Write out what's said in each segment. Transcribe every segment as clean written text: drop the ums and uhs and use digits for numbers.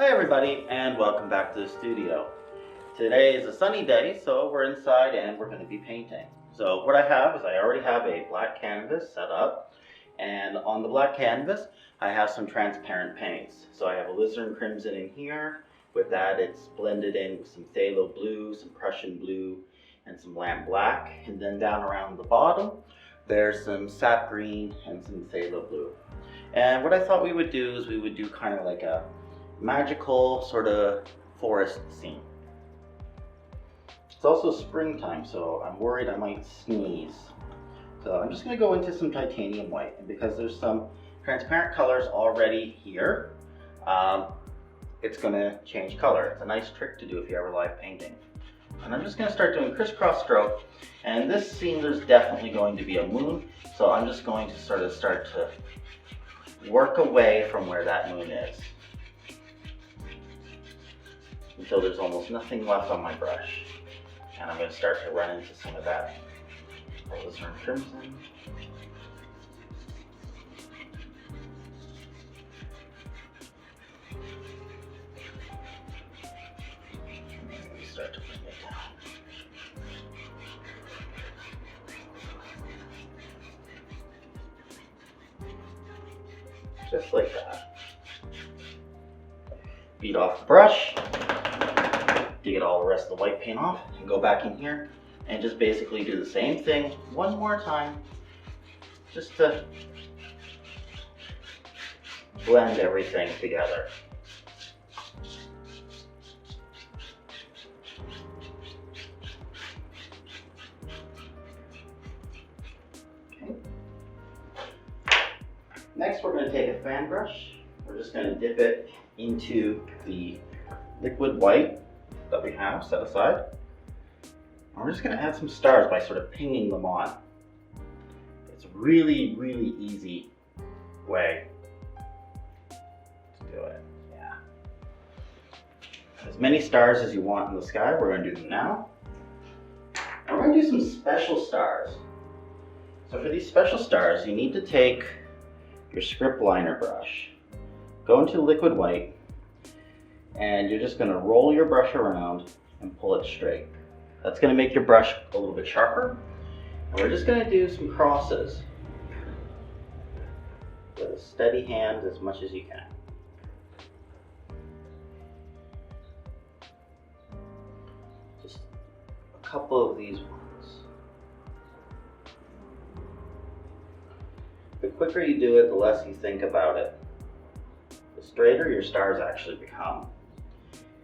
everybody, and welcome back to the studio. Today is a sunny day, so we're inside and we're going to be painting. So what I have is I already have a black canvas set up, and on the black canvas I have some transparent paints. So I have alizarin crimson in here. With that, it's blended in with some phthalo blue, some Prussian blue, and some lamp black. And then down around the bottom there's some sap green and some phthalo blue. And what I thought we would do is we would do kind of like a magical sort of forest scene. It's also springtime, so I'm worried I might sneeze. So I'm just going to go into some titanium white, and because there's some transparent colors already here, it's going to change color. It's a nice trick to do if you ever live painting. And I'm just going to start doing crisscross stroke, and this scene there's definitely going to be a moon, so I'm just going to sort of start to work away from where that moon is until there's almost nothing left on my brush. And I'm going to start to run into some of that alizarin crimson. And start to bring it down. Just like that. Beat off the brush. To get all the rest of the white paint off, and go back in here and just basically do the same thing one more time, just to blend everything together. Okay. Next, we're going to take a fan brush. We're just going to dip it into the liquid white that we have set aside. And we're just going to add some stars by sort of pinging them on. It's a really, really easy way to do it. Yeah. As many stars as you want in the sky, we're going to do them now. And we're going to do some special stars. So for these special stars, you need to take your script liner brush, go into liquid white, and you're just going to roll your brush around and pull it straight. That's going to make your brush a little bit sharper. And we're just going to do some crosses with a steady hand as much as you can. Just a couple of these ones. The quicker you do it, the less you think about it. The straighter your stars actually become.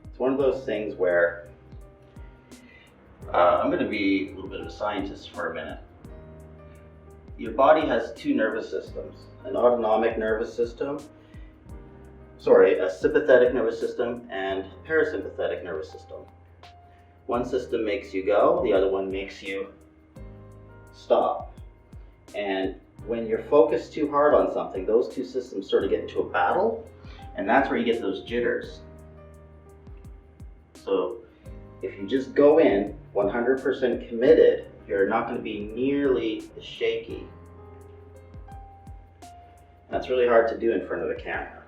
It's one of those things where I'm going to be a little bit of a scientist for a minute. Your body has two nervous systems, an autonomic nervous system, a sympathetic nervous system and a parasympathetic nervous system. One system makes you go, the other one makes you stop. And when you're focused too hard on something, those two systems sort of get into a battle, and that's where you get those jitters. So if you just go in 100% committed, you're not going to be nearly as shaky. That's really hard to do in front of the camera.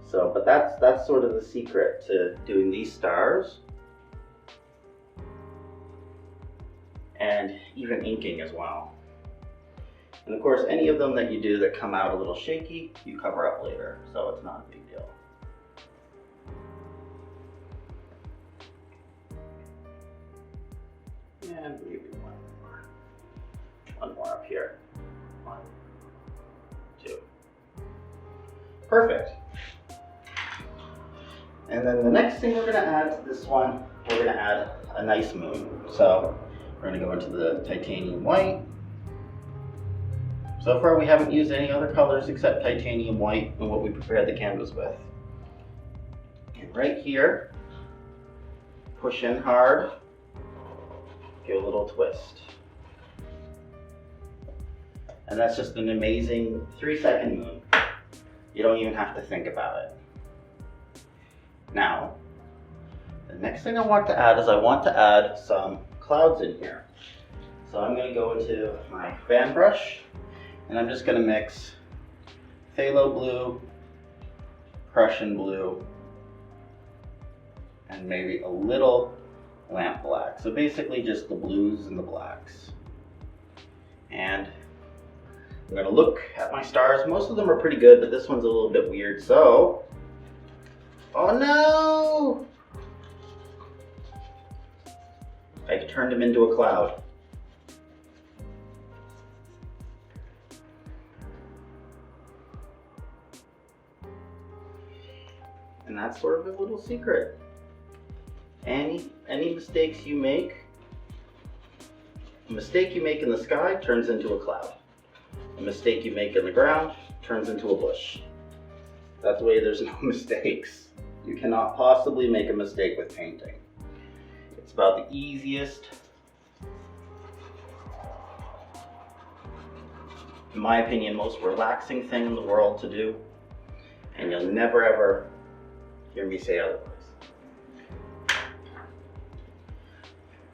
So, but that's sort of the secret to doing these stars, and even inking as well. And of course, any of them that you do that come out a little shaky, you cover up later, so it's not a big deal. And maybe one more up here. 1, 2. Perfect. And then the next thing we're going to add to this one, we're going to add a nice moon. So we're going to go into the titanium white. So far we haven't used any other colors except titanium white and what we prepared the canvas with. And right here, push in hard. Give a little twist. And that's just an amazing 3-second moon. You don't even have to think about it. Now, the next thing I want to add is I want to add some clouds in here. So I'm going to go into my fan brush, and I'm just going to mix phthalo blue, Prussian blue, and maybe a little lamp black. So basically just the blues and the blacks. And I'm gonna look at my stars. Most of them are pretty good, but this one's a little bit weird. So, oh no! I turned him into a cloud. And that's sort of a little secret. Any mistakes you make, a mistake you make in the sky turns into a cloud. A mistake you make in the ground turns into a bush. That's the way there's no mistakes. You cannot possibly make a mistake with painting. It's about the easiest, in my opinion, most relaxing thing in the world to do. And you'll never ever hear me say otherwise.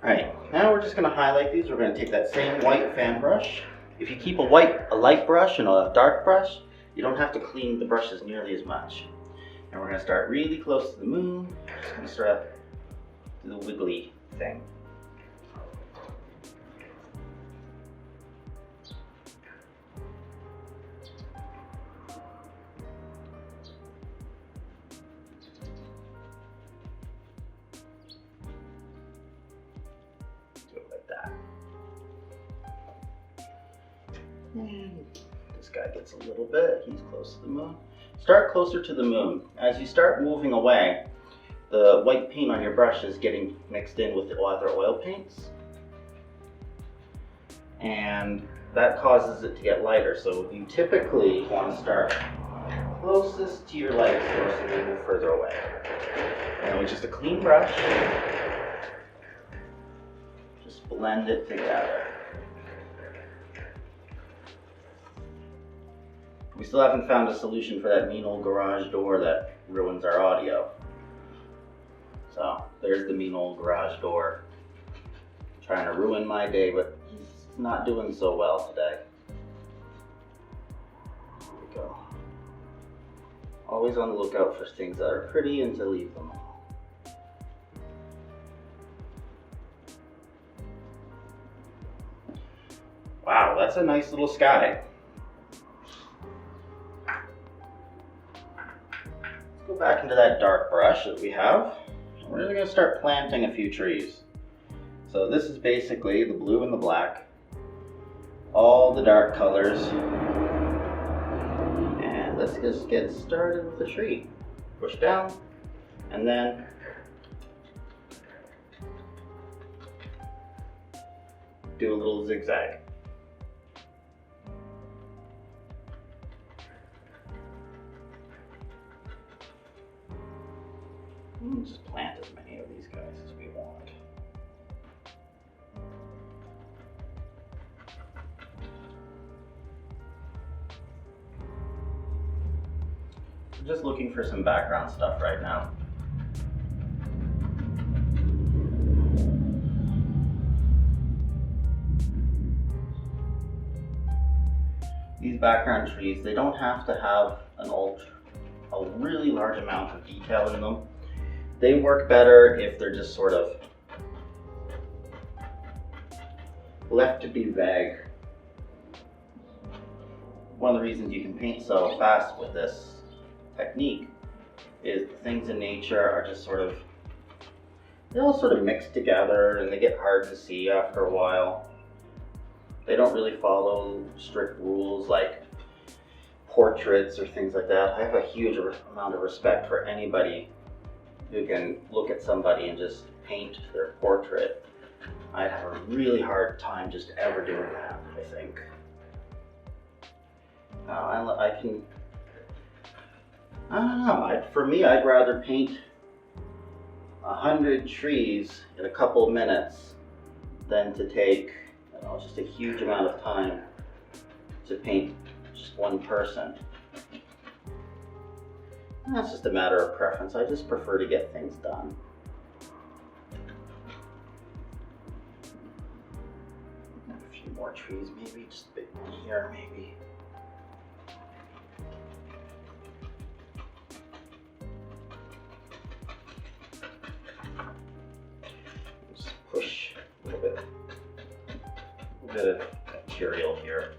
Alright, now we're just going to highlight these. We're going to take that same white fan brush. If you keep a light brush and a dark brush, you don't have to clean the brushes nearly as much. And we're going to start really close to the moon. Just going to start do the wiggly thing. And this guy gets a little bit, he's close to the moon. Start closer to the moon. As you start moving away, the white paint on your brush is getting mixed in with the other oil paints. And that causes it to get lighter. So you typically want to start closest to your light source and then move further away. And with just a clean brush, just blend it together. We still haven't found a solution for that mean old garage door that ruins our audio. So there's the mean old garage door. Trying to ruin my day, but he's not doing so well today. There we go. Always on the lookout for things that are pretty and to leave them alone. Wow, that's a nice little sky. Go back into that dark brush that we have. We're really going to start planting a few trees. So this is basically the blue and the black, all the dark colors, and let's just get started with the tree. Push down, and then do a little zigzag. We'll just plant as many of these guys as we want. I'm just looking for some background stuff right now. These background trees, they don't have to have a really large amount of detail in them. They work better if they're just sort of left to be vague. One of the reasons you can paint so fast with this technique is things in nature are just they all sort of mix together and they get hard to see after a while. They don't really follow strict rules like portraits or things like that. I have a huge amount of respect for anybody who can look at somebody and just paint their portrait. I'd have a really hard time just ever doing that, I think. I don't know, for me, I'd rather paint 100 trees in a couple of minutes than to take, just a huge amount of time to paint just one person. And that's just a matter of preference. I just prefer to get things done. A few more trees, maybe just a bit here, maybe. bit of material here.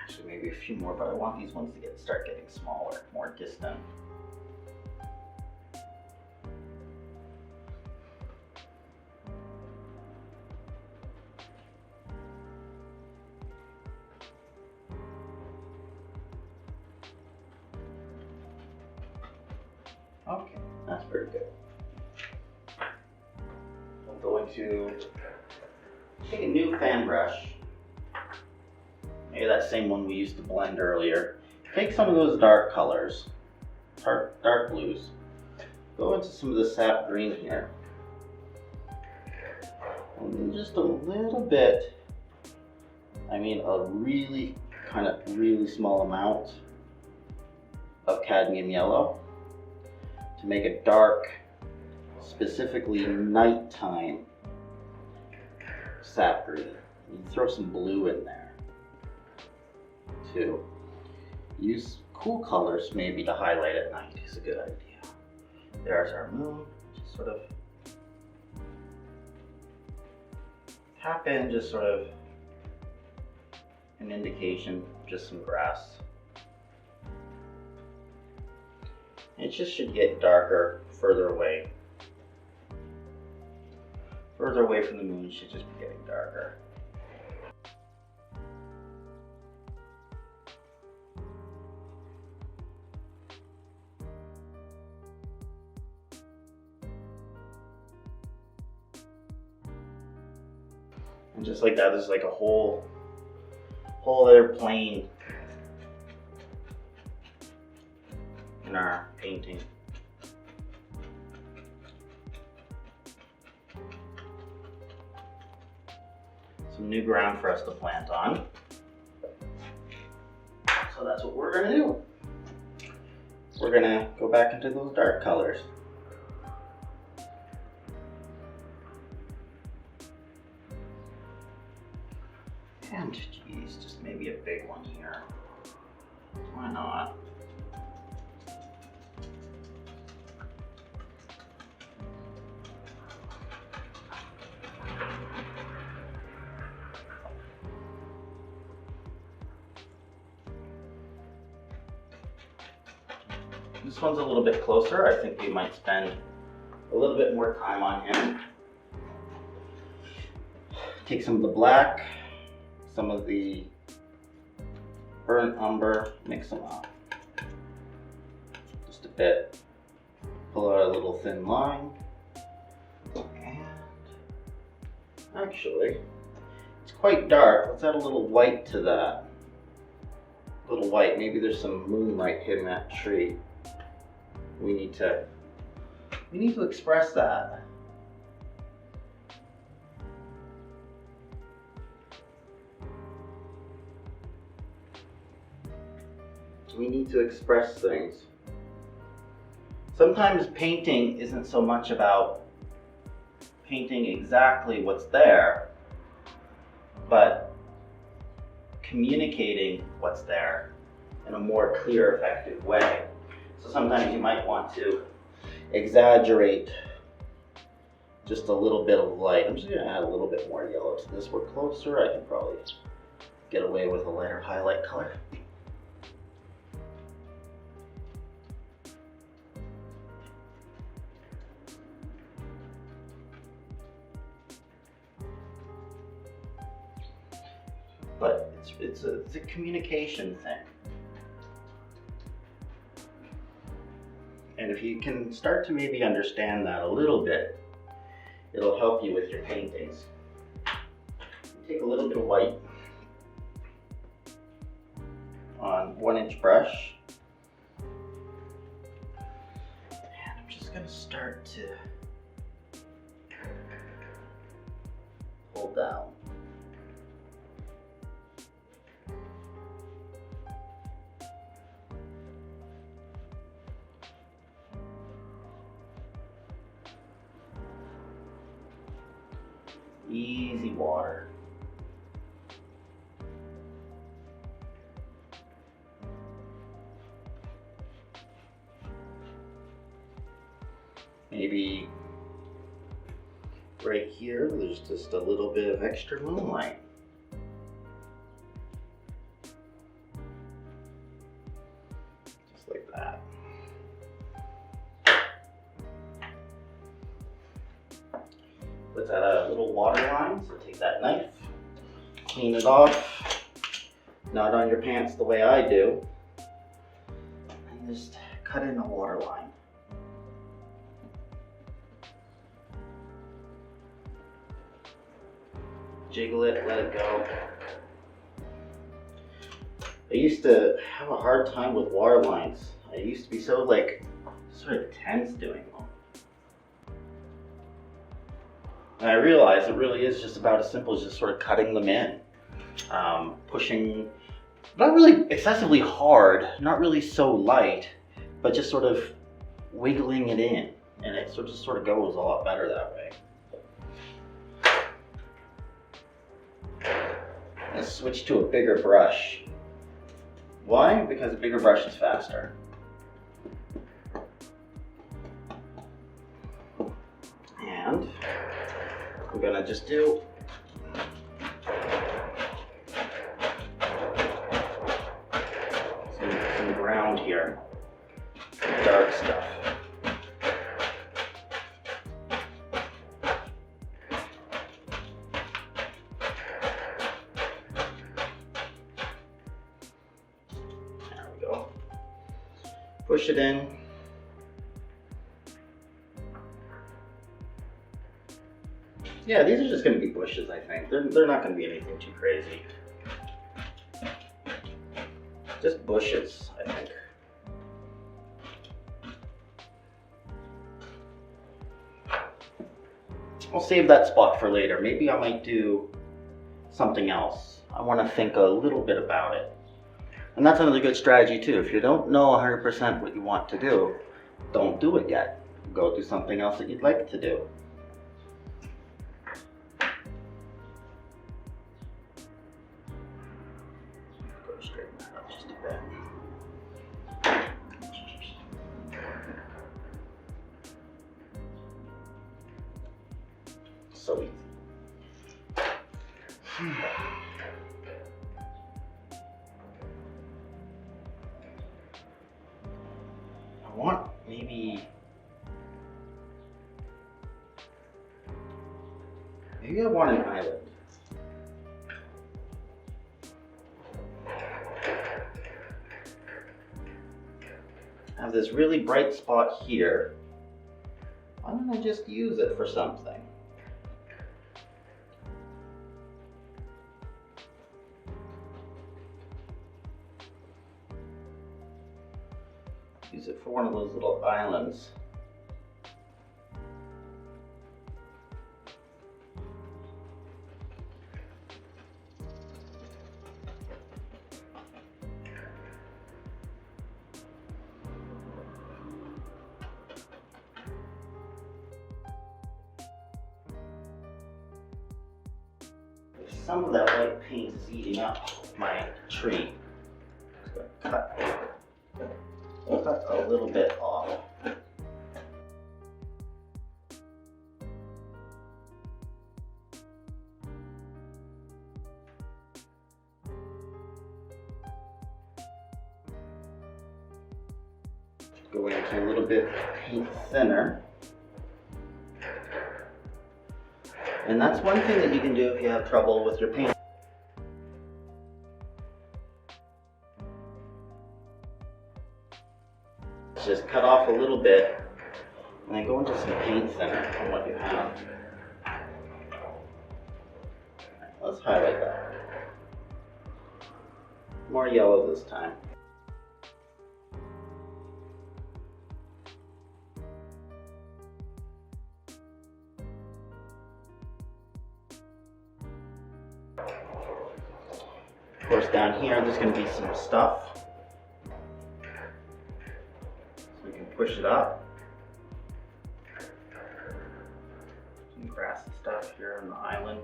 Actually, maybe a few more, but I want these ones to start getting smaller, more distant. Okay, that's pretty good. I'm going to take a new fan brush. Maybe that same one we used to blend earlier. Take some of those dark colors, dark blues. Go into some of the sap green here. And just a little bit, I mean a really small amount of cadmium yellow to make a dark, specifically nighttime sap green. You can throw some blue in there too. Use cool colors maybe to highlight at night is a good idea. There's our moon. Just sort of tap in, just sort of an indication, just some grass. It just should get darker further away. Further away from the moon, it should just be getting darker. And just like that, there's like a whole other plane in our painting. Some new ground for us to plant on. So that's what we're gonna do. We're gonna go back into those dark colors. And geez, just maybe a big one here. Why not? This one's a little bit closer. I think we might spend a little bit more time on him. Take some of the black, some of the burnt umber, mix them up. Just a bit. Pull out a little thin line. And actually, it's quite dark. Let's add a little white to that. A little white. Maybe there's some moonlight hitting that tree. We need to express that. We need to express things. Sometimes painting isn't so much about painting exactly what's there, but communicating what's there in a more clear, effective way. So sometimes you might want to exaggerate just a little bit of light. I'm just going to add a little bit more yellow to this. We're closer. I can probably get away with a lighter highlight color. But it's a communication thing. And if you can start to maybe understand that a little bit, it'll help you with your paintings. Take a little bit of white on 1-inch brush. And I'm just gonna start to pull down. Easy water. right here, there's just a little bit of extra moonlight. Just like that. Let's add a little water line, so take that knife, clean it off, not on your pants the way I do, and just cut in a water line. Jiggle it, let it go. I used to have a hard time with water lines. I used to be so sort of tense doing them. And I realized it really is just about as simple as just sort of cutting them in. Pushing, not really excessively hard, not really so light, but just sort of wiggling it in. And it just sort of goes a lot better that way. Let's switch to a bigger brush. Why? Because a bigger brush is faster. And I'm gonna just do some ground here, dark stuff. Push it in. Yeah, these are just going to be bushes, I think. They're not going to be anything too crazy. Just bushes, I think. I'll save that spot for later. Maybe I might do something else. I want to think a little bit about it. And that's another good strategy too. If you don't know 100% what you want to do, don't do it yet. Go do something else that you'd like to do. Go straighten that up just a bit. So easy. I want maybe I want an island. I have this really bright spot here. Why don't I just use it for something? Use it for one of those little islands. Some of that white paint is eating up my tree. I'm just gonna cut a little bit off. Go into a little bit paint thinner. And that's one thing that you can do if you have trouble with your paint. Just cut off a little bit and then go into some paint thinner on what you have. Let's highlight that. More yellow this time. Of course, down here there's going to be some stuff. So we can push it up. Some grassy stuff here on the island.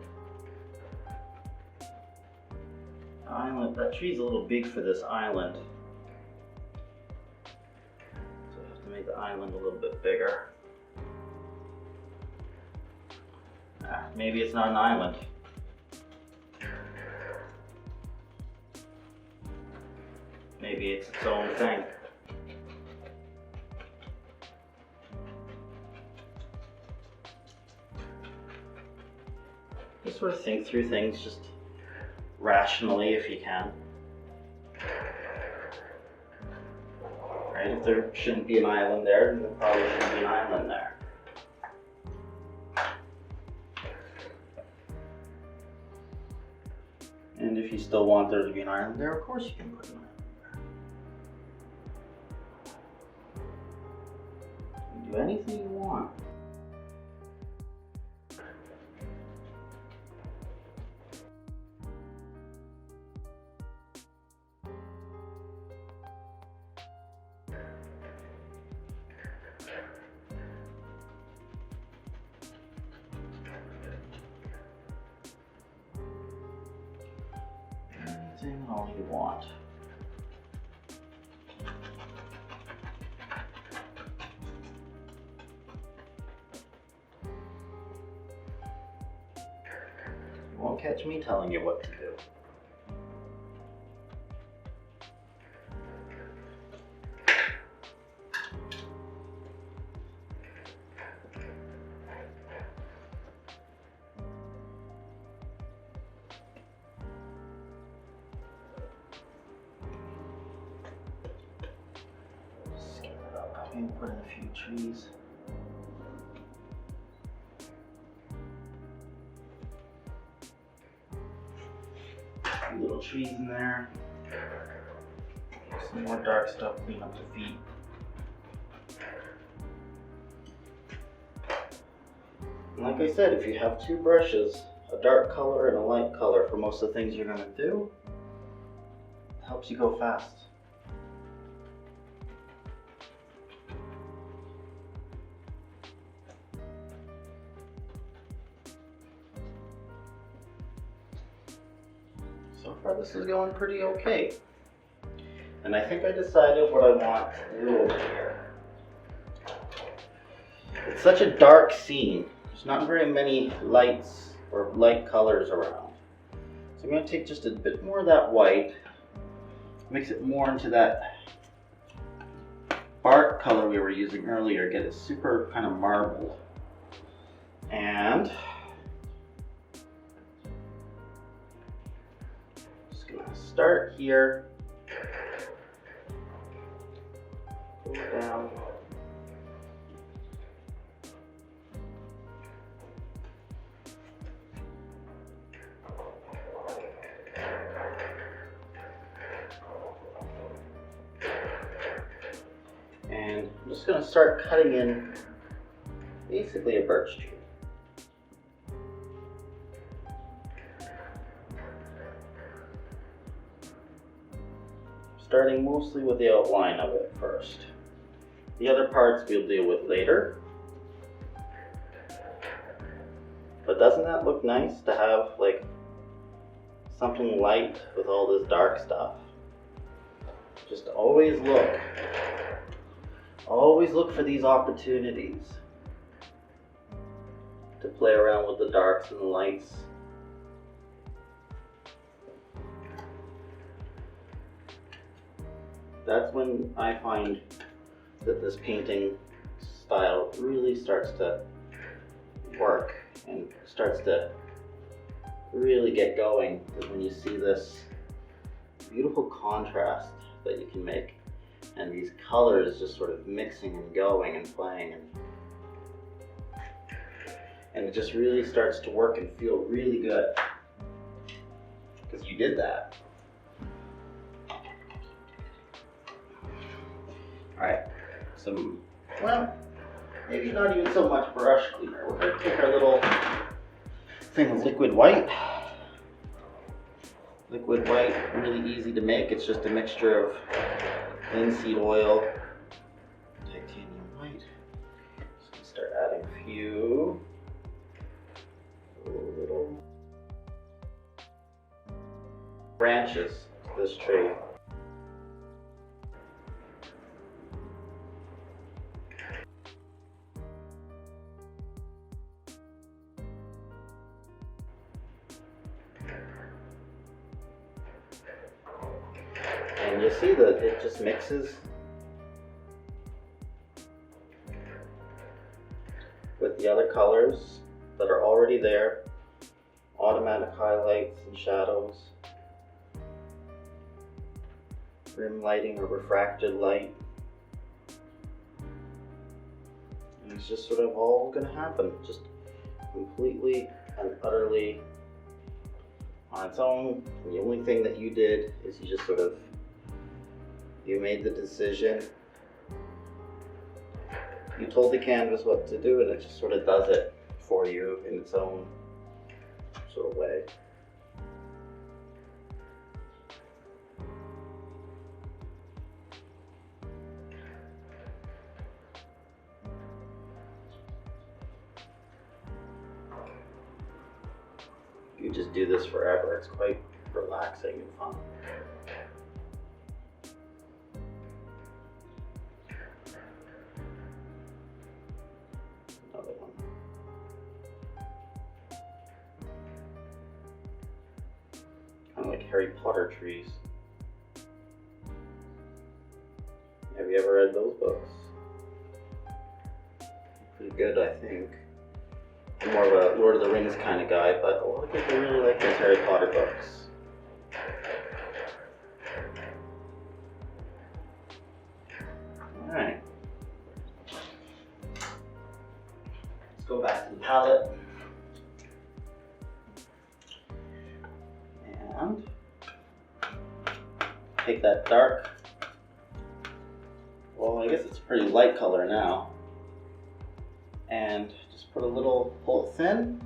That tree's a little big for this island. So I have to make the island a little bit bigger. maybe it's not an island. Maybe it's its own thing. Just sort of think through things just rationally if you can. Right? If there shouldn't be an island there, then there probably shouldn't be an island there. And if you still want there to be an island there, of course you can put an island there. You can do anything you want. Anything all you want. You won't catch me telling you what to do. Maybe put in a few trees. A few little trees in there. Some more dark stuff, clean up the feet. And like I said, if you have two brushes, a dark color and a light color for most of the things you're going to do, it helps you go fast. So far this is going pretty okay. And I think I decided what I want to do over here. It's such a dark scene. There's not very many lights or light colors around. So I'm going to take just a bit more of that white, mix it more into that bark color we were using earlier, get it super kind of marbled. And start here, go down, and I'm just going to start cutting in basically a birch tree. Starting mostly with the outline of it first. The other parts we'll deal with later. But doesn't that look nice to have like something light with all this dark stuff? Just always look for these opportunities to play around with the darks and the lights. That's when I find that this painting style really starts to work and starts to really get going, is when you see this beautiful contrast that you can make and these colors just sort of mixing and going and playing, and it just really starts to work and feel really good because you did that. Alright, well, maybe not even so much brush cleaner. We're going to take our little thing of liquid white. Liquid white, really easy to make. It's just a mixture of linseed oil, titanium white. Just going to start adding a few little branches to this tree. And you see that it just mixes with the other colors that are already there. Automatic highlights and shadows, rim lighting or refracted light. And it's just sort of all gonna happen, just completely and utterly on its own. And the only thing that you did is you just sort of, you made the decision. You told the canvas what to do and it just sort of does it for you in its own sort of way. You just do this forever. It's quite relaxing and fun. Another one. Kind of like Harry Potter trees. Have you ever read those books? Pretty good, I think. I'm more of a Lord of the Rings kind of guy, but a lot of people really like those Harry Potter books. Alright. Let's go back to the palette. And take that dark, well, I guess it's a pretty light color now, and just put a little, pull it thin,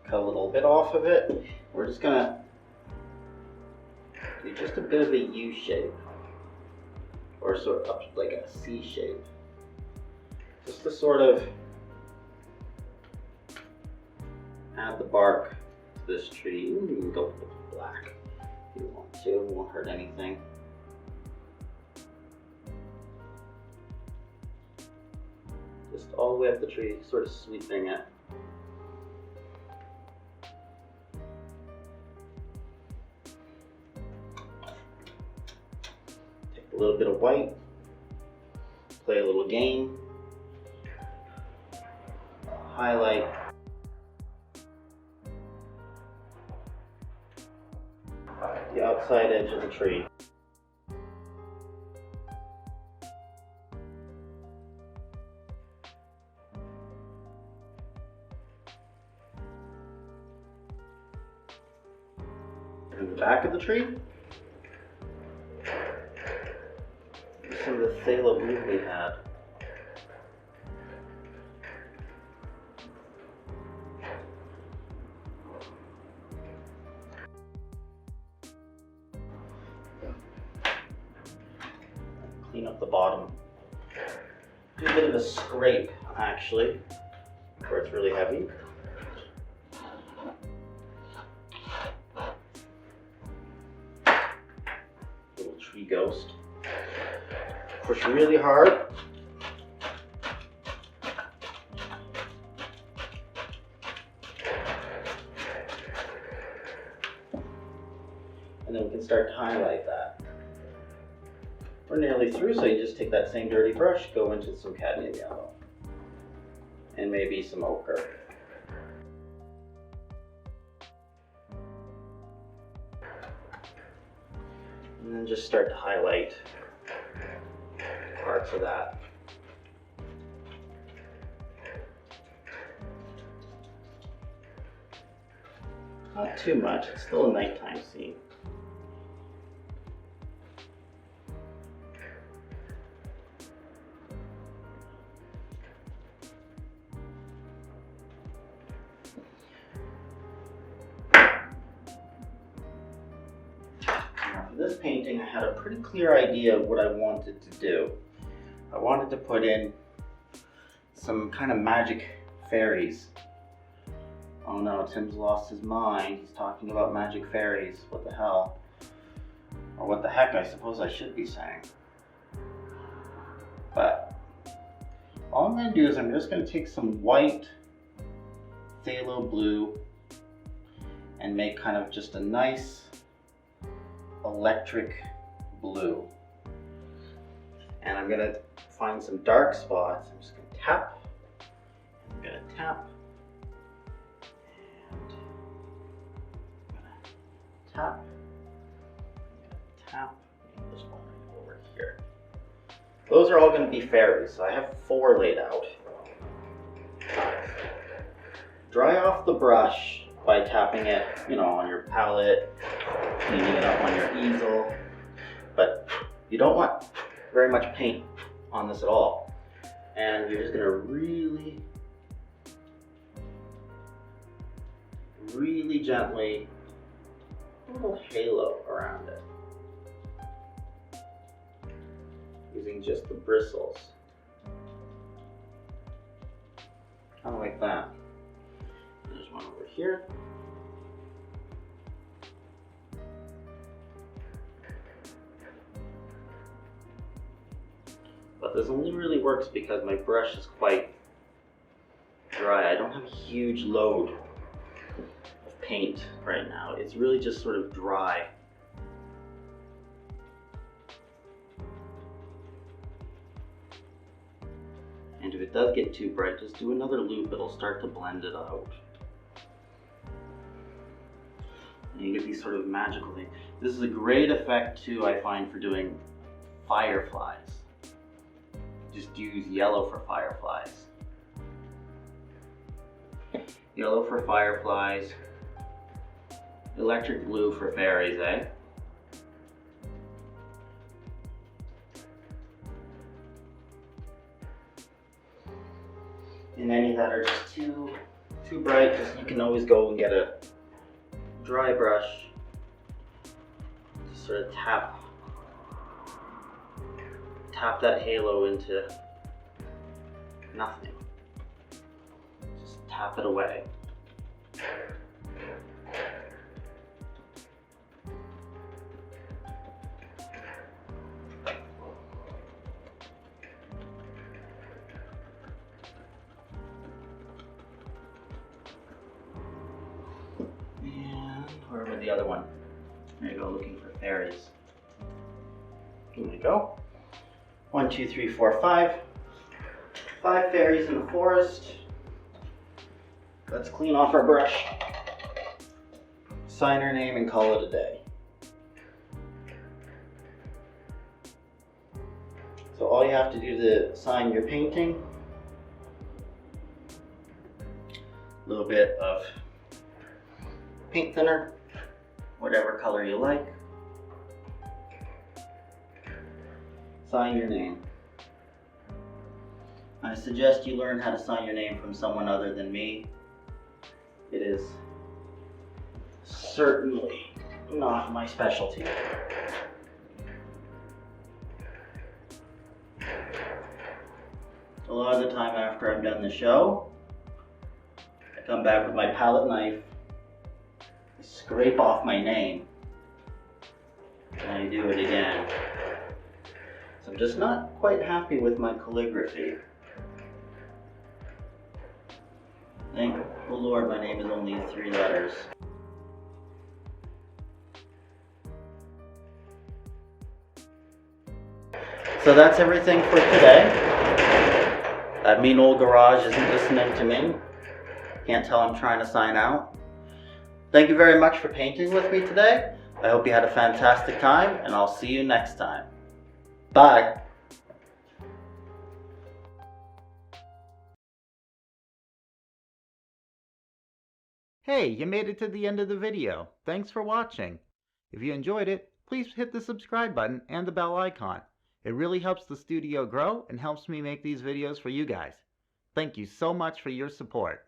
cut a little bit off of it. We're just gonna do just a bit of a U shape, or sort of like a C shape, just to sort of add the bark to this tree. You can go with black if you want to, it won't hurt anything. Just all the way up the tree, sort of sweeping it. Take a little bit of white, play a little game, highlight the outside edge of the tree. And the back of the tree, some of the phthalo blue we had. Clean up the bottom. Do a bit of a scrape, actually, where it's really heavy. Little tree ghost. Push really hard. And then we can start to highlight that. We're nearly through, so you just take that same dirty brush, go into some cadmium yellow, and maybe some ochre. And then just start to highlight parts of that. Not too much, it's still a nighttime scene. This painting, I had a pretty clear idea of what I wanted to do. I wanted to put in some kind of magic fairies. Oh no, Tim's lost his mind. He's talking about magic fairies. What the hell? Or what the heck, I suppose I should be saying. But all I'm going to do is I'm just going to take some white phthalo blue and make kind of just a nice electric blue. And I'm going to find some dark spots. I'm just going to tap. I'm going to tap. And I'm going to tap. I'm going to tap. And this one right over here. Those are all going to be fairies. So I have 4 laid out. Dry off the brush by tapping it, on your palette, cleaning it up on your easel. But you don't want very much paint on this at all. And you're just going to really gently put a little halo around it. Using just the bristles. Kind of like that. There's one over here. But this only really works because my brush is quite dry. I don't have a huge load of paint right now. It's really just sort of dry. And if it does get too bright, just do another loop. It'll start to blend it out. And you get these sort of magical things. This is a great effect too, I find, for doing fireflies. Just use yellow for fireflies. Yellow for fireflies. Electric blue for fairies, eh? And any that are just too bright, you can always go and get a dry brush. Just sort of tap that halo into nothing. Just tap it away. Where was the other one? There you go, looking for fairies. Here we go. 1, 2, 3, 4, 5. 5 fairies in the forest. Let's clean off our brush, sign our name, and call it a day. So all you have to do to sign your painting, a little bit of paint thinner, whatever color you like. Sign your name. I suggest you learn how to sign your name from someone other than me. It is certainly not my specialty. A lot of the time after I'm done the show, I come back with my palette knife, I scrape off my name, and I do it again. So I'm just not quite happy with my calligraphy. Thank the Lord my name is only 3 letters. So that's everything for today. That mean old garage isn't listening to me. Can't tell I'm trying to sign out. Thank you very much for painting with me today. I hope you had a fantastic time, and I'll see you next time. Bye. Hey, you made it to the end of the video. Thanks for watching. If you enjoyed it, please hit the subscribe button and the bell icon. It really helps the studio grow and helps me make these videos for you guys. Thank you so much for your support.